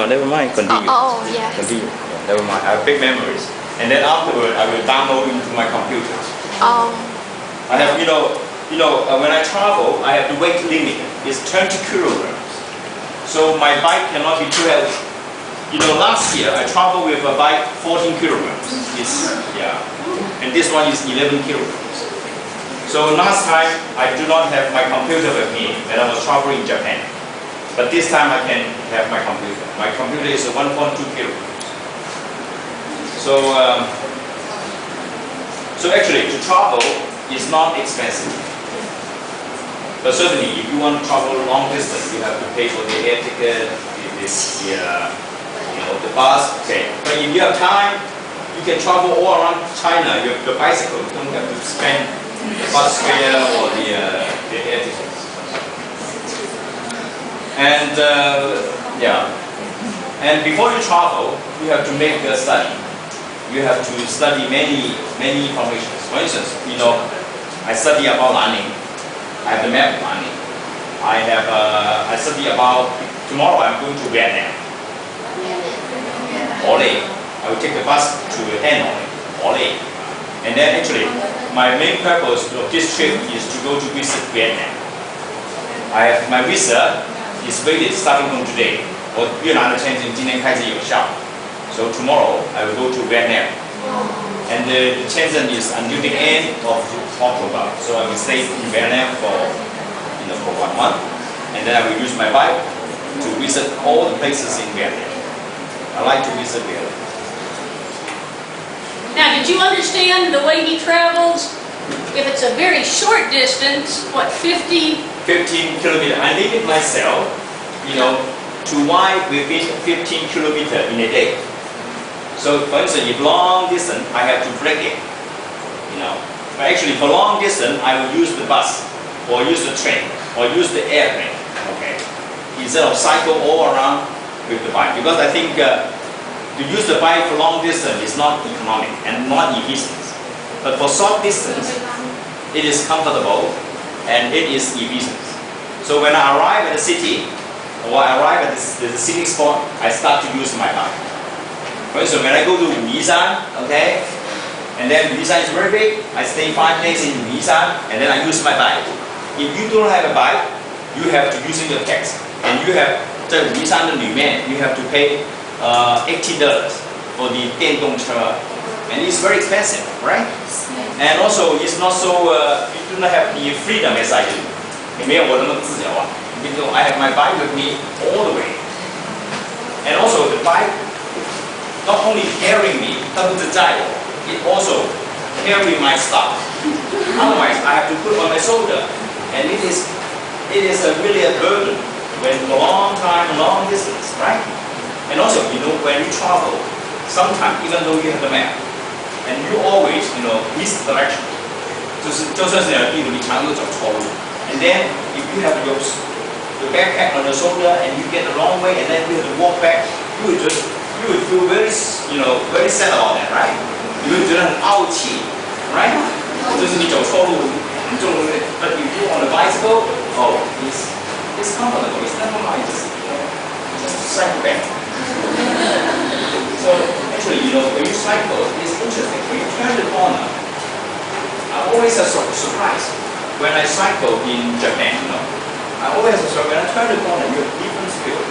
no, never mind. Continue. Yeah. Continue. Yeah, never mind. I have big memories. And then afterward, I will download into my computer. I have, when I travel, I have the weight limit. It's 20 kilograms. So my bike cannot be too heavy. Last year I traveled with a bike 14 kilograms. And this one is 11 kilograms. So last time I do not have my computer with me when I was traveling in Japan. But this time I can have my computer. My computer is 1.2 kilograms. So actually to travel is not expensive. But certainly if you want to travel long distance, you have to pay for the air ticket, the bus. Okay. But if you have time, you can travel all around China. You have the bicycle. You don't have to spend the bus fare or the air tickets. And before you travel, you have to make a study. You have to study many information. For instance, I study about learning. I have the map of learning. I study about tomorrow. I'm going to Vietnam. Olé. I will take the bus to Hanoi. Olé. And then actually, my main purpose of this trip is to go to visit Vietnam. I have my visa is valid starting from today. 我越南的签证今天开始有效。So tomorrow I will go to Vietnam. And the签证 is until the end of October. So I will stay in Vietnam for 1 month. And then I will use my bike to visit all the places in Vietnam. I like to visit Vietnam. Now, did you understand the way he travels? If it's a very short distance, what, 15 kilometers. I limit myself, to ride within 15 kilometers in a day. So, for instance, if long distance, I have to break it. But actually, for long distance, I will use the bus, or use the train, or use the airplane. Okay, instead of cycle all around with the bike, because I think to use the bike for long distance is not economic and not efficient. But for short distance, it is comfortable and it is efficient. So when I arrive at the city, or I arrive at the scenic spot, I start to use my bike. For instance, when I go to Yishan, okay, and then Yishan is very big, I stay 5 days in Yishan, and then I use my bike. If you don't have a bike, you have to use your taxi, and you have 在Yishan 的里面 you have to pay $80 for the 电动车, and it's very expensive, right? And also it's not so you do not have the freedom as I do. 你没有我那么自由啊。I have my bike with me all the way, and also the bike not only carrying me, 它不止载我, it also carry my stuff. Otherwise, I have to put on my shoulder, and it is really a burden when for a long time, long distance, right? And also, when you travel, sometimes even though you have the map, and you always, miss direction. 就算是例如你常常走错路, and then if you have your backpack on your shoulder and you get the wrong way, and then you have to walk back, you would feel very, very sad about that, right? 你会觉得很傲气, right? 就是你走错路, but if you on a bicycle, it's comfortable. It's never mind. Just cycle back. So actually, when you cycle, it's interesting. When you turn the corner, I always have surprise. When I cycle in Japan, I always have surprise. When I turn the corner, you have different feel,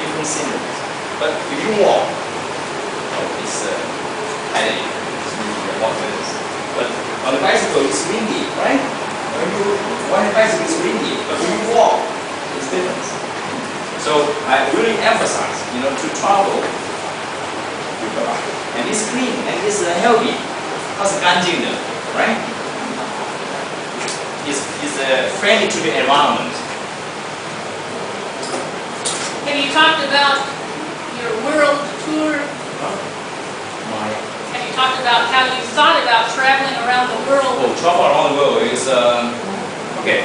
different scenery. But if you walk, it's kind of but on the bicycle, it's windy, right? When you ride a bicycle, it's windy, but when you walk, it's different. So I really emphasize, to travel with the bike. And it's clean and it's healthy. 它是干净的, right? It's friendly to the environment. Have you talked about your world tour? Have you talked about how you thought about traveling around the world? Oh, travel around the world is okay.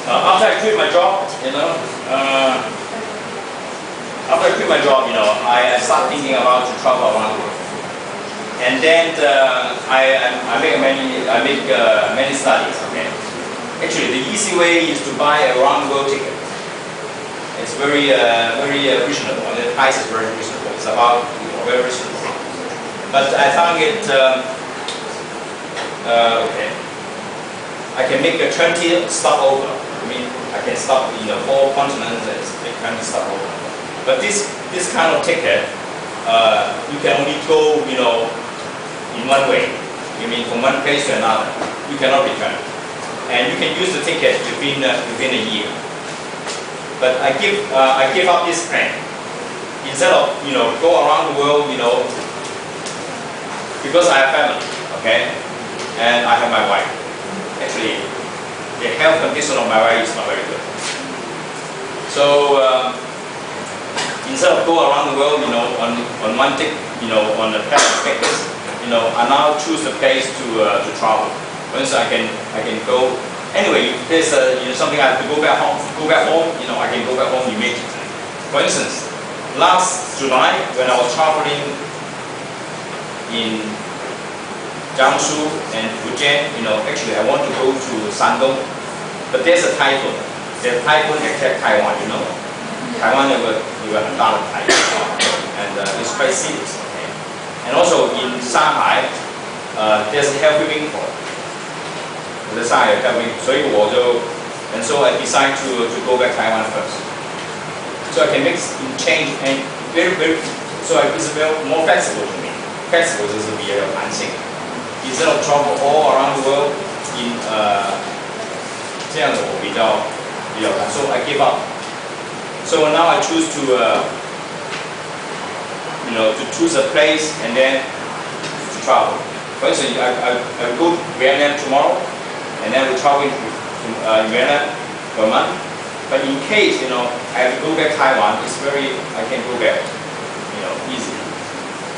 After I quit my job, I start thinking about to travel around the world. And then I make many studies. Okay. Actually, the easy way is to buy a round world ticket. It's very reasonable. And the price is very reasonable. It's about very reasonable. But I found it okay. I can make a 20 stopover. I mean, I can stop in 4 continents and 20 stopover. But this kind of ticket, you can only go in one way. You mean from one place to another. You cannot return, and you can use the ticket within a year. But I give up this plan. Instead of go around the world, because I have family, okay, and I have my wife. Actually, the health condition of my wife is not very good. So instead of go around the world, on one ticket, on the package, I now choose a place to travel. For instance, I can go anyway. If there's something I have to go back home. I can go back home immediately. For instance, last July when I was traveling in Jiangsu and Fujian, actually I want to go to Shandong, but there's a typhoon. The typhoon attacked Taiwan. Taiwan有个很大的台风 and it's quite serious. Okay? And also in Shanghai, there's a heavy rainfall. 我在上海有 heavy rainfall, 所以and so I decide to go back Taiwan first. So I can make change and so it's very more flexible to me. Flexible 就是比较有弹性。Instead of travel all around the world in 这样子我比较难 so I give up. So now I choose to to choose a place and then to travel. For instance, I go to Vietnam tomorrow, and then we travel to Vietnam for a month. But in case I have to go back Taiwan, I can go back easily.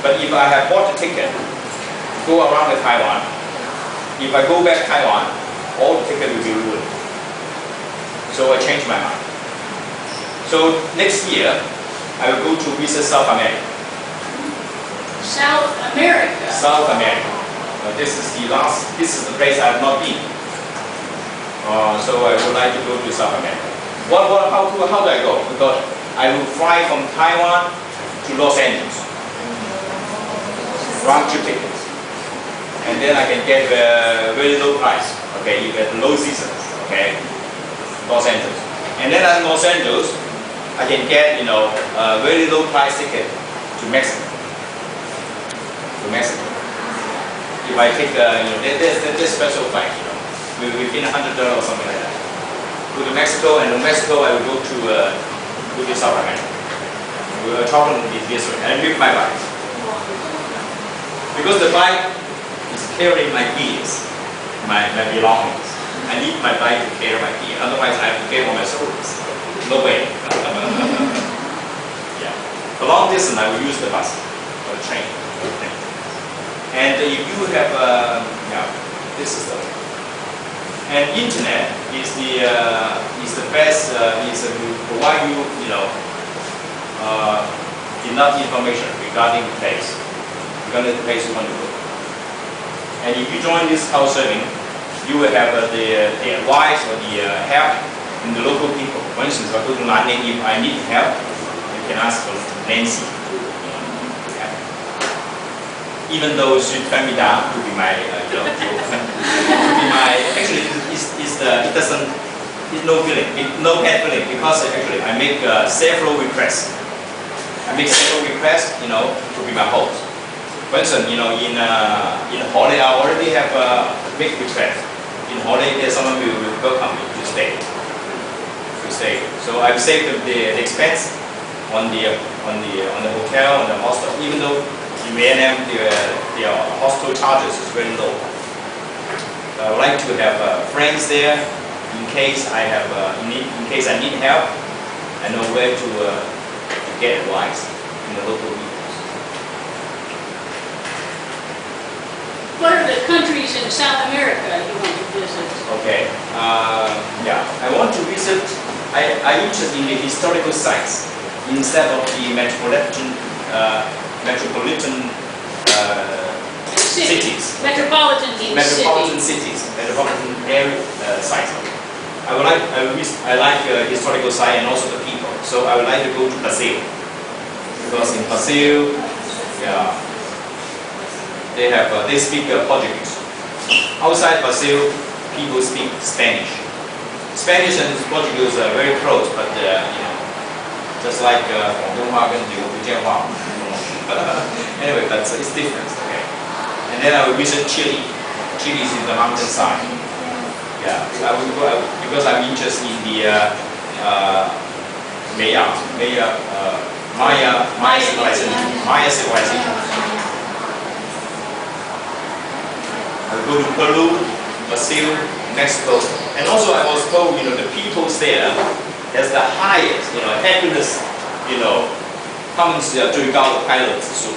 But if I have bought a ticket to go around Taiwan, if I go back Taiwan, all the ticket will be ruined. So I change my mind. So next year, I will go to visit South America. South America. South America. This is the place I have not been. So I would like to go to South America. How do I go? Because I will fly from Taiwan to Los Angeles. Round trip tickets. And then I can get very low price. Okay, you get low season. Okay, Los Angeles. And then at Los Angeles, I can get a very low price ticket to Mexico. If I take there's special flight, within $100 or something like that. Go to Mexico, and in Mexico I will go to South America. We will travel this way and with my bike. Because the bike is carrying my gears, my belongings. I need my bike to carry my gear. Otherwise I have to carry all my shoulders. No way. Yeah. For long distance I will use the bus or the train. And if you have this is the and internet is the best will provide you enough information regarding the place you want to go. And if you join this house surfing, you will have the advice or the help from the local people. For instance, if I go to Nanning, if I need help, you can ask for Nancy. Even though she turned me down to be my, to be my. Actually, it's no bad feeling because actually I make several requests. To be my host. For instance, in holiday I already have a big request. In holiday, there's someone who will welcome me to stay. So I've saved the expense on the hotel, on the hostel, even though in Vietnam the hostel charges is very low. I would like to have friends there in case I need help. I know where to get advice in the local people. What are the countries in South America you want to visit? Okay. I want to visit. I'm interested in the historical sites instead of the metropolitan cities. Metropolitan cities. Metropolitan area sites. I like historical site and also the people. So I would like to go to Brazil. Because in Brazil, yeah, they speak Portuguese. Outside Brazil, people speak Spanish. Spanish and Portuguese are very close, but just like 广东话跟福建话. Anyway, but it's different. Okay. And then I will visit Chile. Chile is in the mountainside. Yeah, I will go because I'm interested in the Maya civilization. I will go to Peru, Brazil, Mexico, and also I was told, the people there has the highest, happiness, 他们是最高的快乐指数。